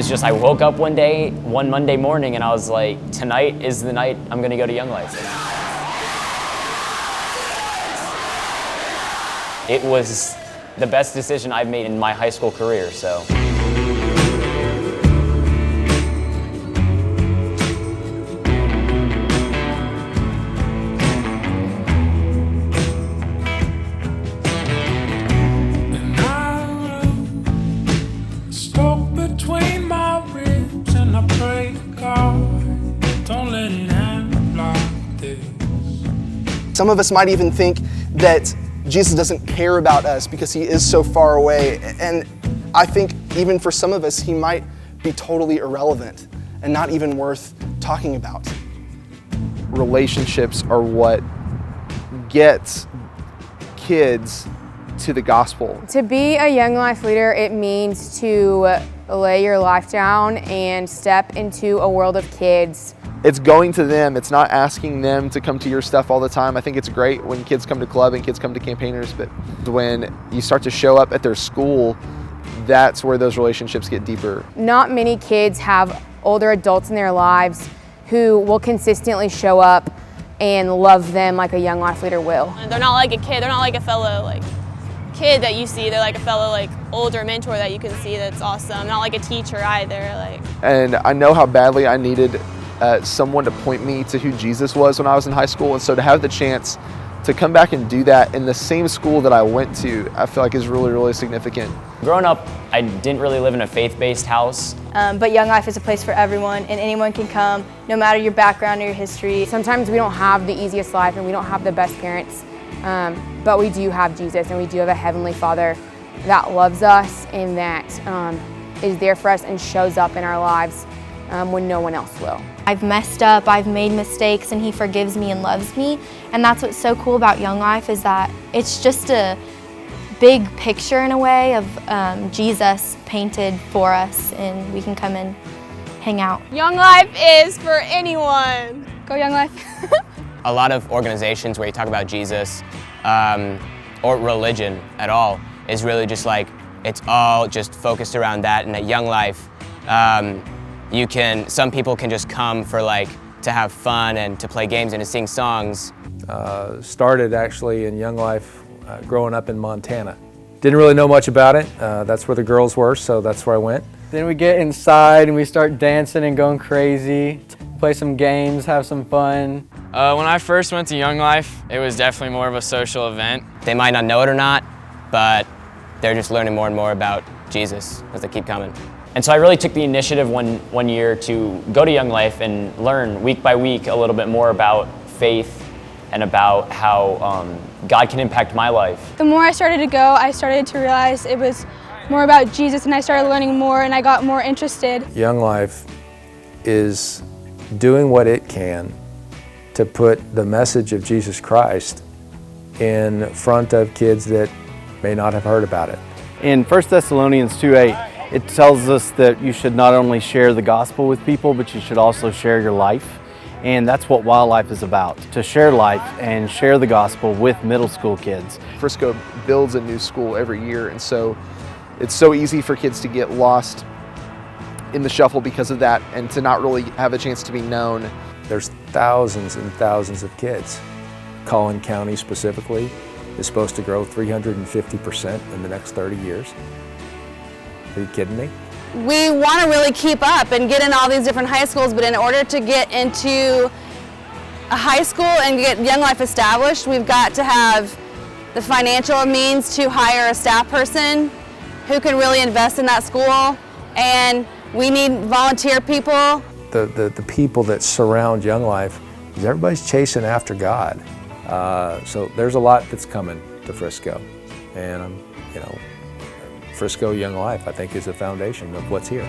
was just, I woke up one Monday morning, and I was like, tonight is the night I'm gonna go to Young Life. It was the best decision I've made in my high school career, so. Some of us might even think that Jesus doesn't care about us because he is so far away. And I think even for some of us, he might be totally irrelevant and not even worth talking about. Relationships are what gets kids to the gospel. To be a Young Life leader, it means to lay your life down and step into a world of kids. It's going to them. It's not asking them to come to your stuff all the time. I think it's great when kids come to club and kids come to campaigners, but when you start to show up at their school, that's where those relationships get deeper. Not many kids have older adults in their lives who will consistently show up and love them like a Young Life leader will. They're not like a kid. They're not like a fellow kid that you see. They're like a fellow older mentor that you can see that's awesome. Not like a teacher either. And I know how badly I needed someone to point me to who Jesus was when I was in high school, and so to have the chance to come back and do that in the same school that I went to, I feel like is really, really significant. Growing up, I didn't really live in a faith-based house. But Young Life is a place for everyone, and anyone can come, no matter your background or your history. Sometimes we don't have the easiest life and we don't have the best parents, but we do have Jesus, and we do have a Heavenly Father that loves us and that is there for us and shows up in our lives when no one else will. I've messed up, I've made mistakes, and he forgives me and loves me. And that's what's so cool about Young Life, is that it's just a big picture in a way of Jesus painted for us, and we can come and hang out. Young Life is for anyone. Go Young Life. A lot of organizations where you talk about Jesus or religion at all is really just it's all just focused around that. And at Young Life, some people can just come for to have fun and to play games and to sing songs. Started actually in Young Life growing up in Montana. Didn't really know much about it. That's where the girls were, so that's where I went. Then we get inside and we start dancing and going crazy, play some games, have some fun. When I first went to Young Life, it was definitely more of a social event. They might not know it or not, but they're just learning more and more about Jesus as they keep coming. And so I really took the initiative one year to go to Young Life and learn week by week a little bit more about faith and about how God can impact my life. The more I started to go, I started to realize it was more about Jesus, and I started learning more and I got more interested. Young Life is doing what it can to put the message of Jesus Christ in front of kids that may not have heard about it. In 1 Thessalonians 2:8, it tells us that you should not only share the gospel with people, but you should also share your life. And that's what Wildlife is about, to share life and share the gospel with middle school kids. Frisco builds a new school every year, and so it's so easy for kids to get lost in the shuffle because of that and to not really have a chance to be known. There's thousands and thousands of kids. Collin County specifically is supposed to grow 350% in the next 30 years. Are you kidding me? We want to really keep up and get in all these different high schools, but in order to get into a high school and get Young Life established, we've got to have the financial means to hire a staff person who can really invest in that school, and we need volunteer people. The people that surround Young Life, is everybody's chasing after God. So there's a lot that's coming to Frisco, and Frisco Young Life, I think, is the foundation of what's here.